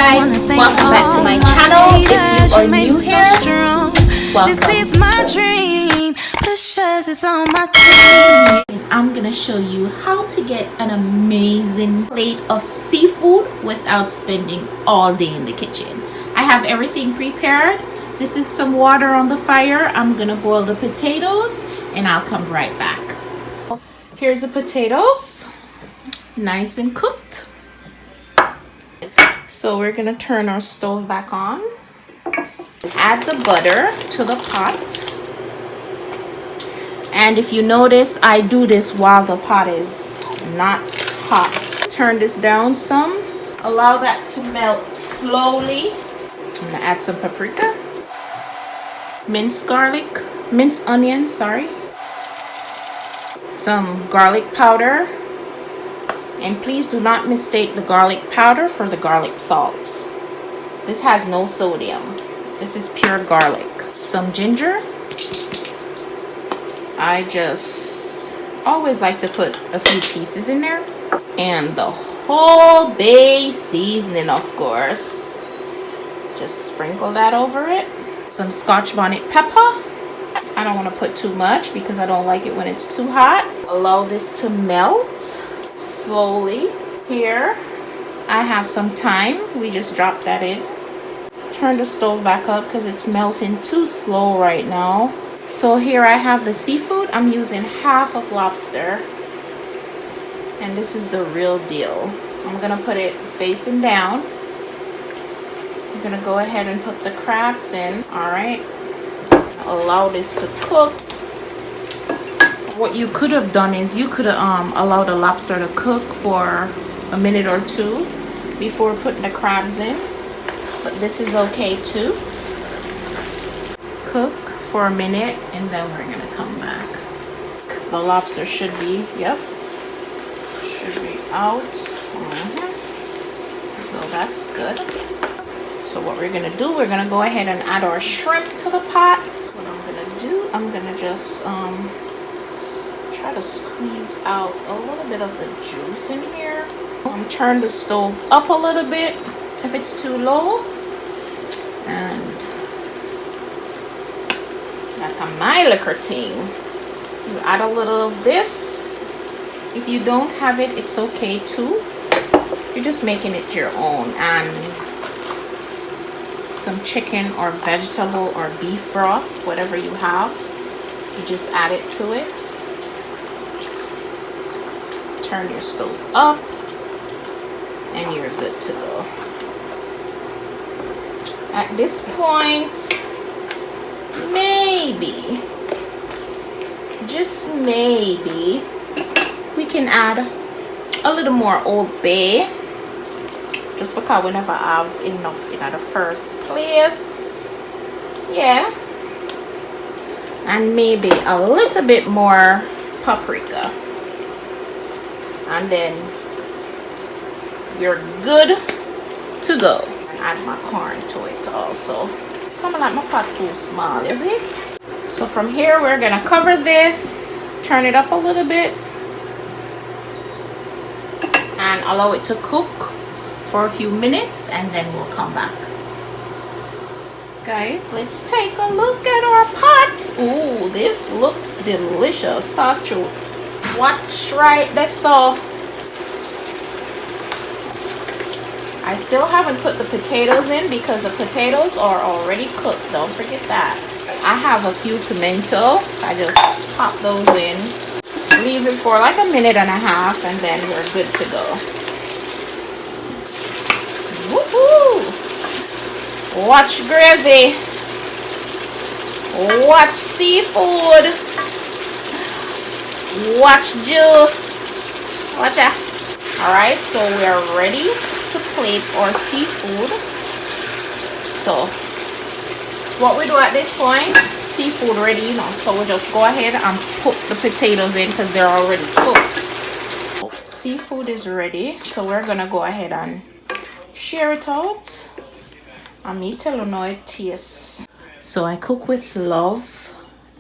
guys, welcome back to my channel. If you are new here, welcome. This is my dream. It's on my team. I'm gonna show you how to get an amazing plate of seafood without spending all day in the kitchen. I have everything prepared. This is some water on the fire. I'm gonna boil the potatoes and I'll come right back. Here's the potatoes, nice and cooked. So we're gonna turn our stove back on. Add the butter to the pot. And if you notice, I do this while the pot is not hot. Turn this down some. Allow that to melt slowly. I'm gonna add some paprika. Minced garlic. Minced onion, sorry. Some garlic powder. And please do not mistake the garlic powder for the garlic salt. This has no sodium. This is pure garlic. Some ginger. I just always like to put a few pieces in there. And the whole bay seasoning, of course. Just sprinkle that over it. Some Scotch bonnet pepper. I don't want to put too much because I don't like it when it's too hot. Allow this to melt slowly. Here I have some thyme. We just drop that in. Turn the stove back up because it's melting too slow right now. So here I have the seafood. I'm using half of lobster, and this is the real deal. I'm gonna put it facing down. I'm gonna go ahead and put the crabs in. All right, allow this to cook. What you could have done is you could have allowed the lobster to cook for a minute or two before putting the crabs in, but this is okay too. Cook for a minute and then we're gonna come back. The lobster should be, should be out. So that's good. So what we're gonna do, we're gonna go ahead and add our shrimp to the pot. What I'm gonna do, I'm gonna just try to squeeze out a little bit of the juice in here. Turn the stove up a little bit if it's too low, and that's a my liquor thing. You add a little of this. If you don't have it, it's okay too. You're just making it your own. And some chicken or vegetable or beef broth, whatever you have, you just add it to it. Turn your stove up and you're good to go. At this point, maybe, just maybe, we can add a little more Old Bay, just because we never have enough in the first place. Yeah. And maybe a little bit more paprika. And then you're good to go. Add my corn to it also. Kind of like my pot too small, is it? So from here we're gonna cover this, turn it up a little bit, and allow it to cook for a few minutes, and then we'll come back. Guys, let's take a look at our pot. Ooh, this looks delicious. Talk truth. Watch right there. So I still haven't put the potatoes in because the potatoes are already cooked. Don't forget that. I have a few pimento. I just pop those in. Leave it for like a minute and a half, and then we're good to go. Woohoo! Watch gravy. Watch seafood. Watch juice. Watch out. Alright, so we are ready to plate our seafood. So what we do at this point, seafood ready, you know, so we just go ahead and put the potatoes in because they're already cooked. Seafood is ready, so we're gonna go ahead and share it out. And me tell you how it tastes. So I cook with love,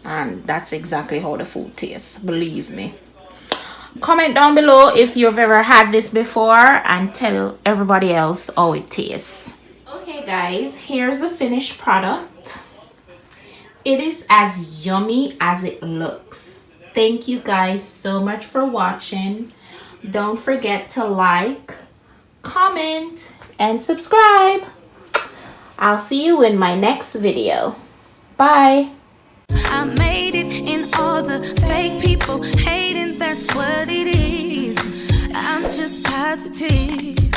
and that's exactly how the food tastes, believe me. Comment down below if you've ever had this before and tell everybody else how it tastes. guys, here's the finished product. It is as yummy as it looks. Thank you guys so much for watching. Don't forget to like, comment, and subscribe. I'll see you in my next video. Bye. I made it in all the fake people hating, that's what it is. I'm just positive.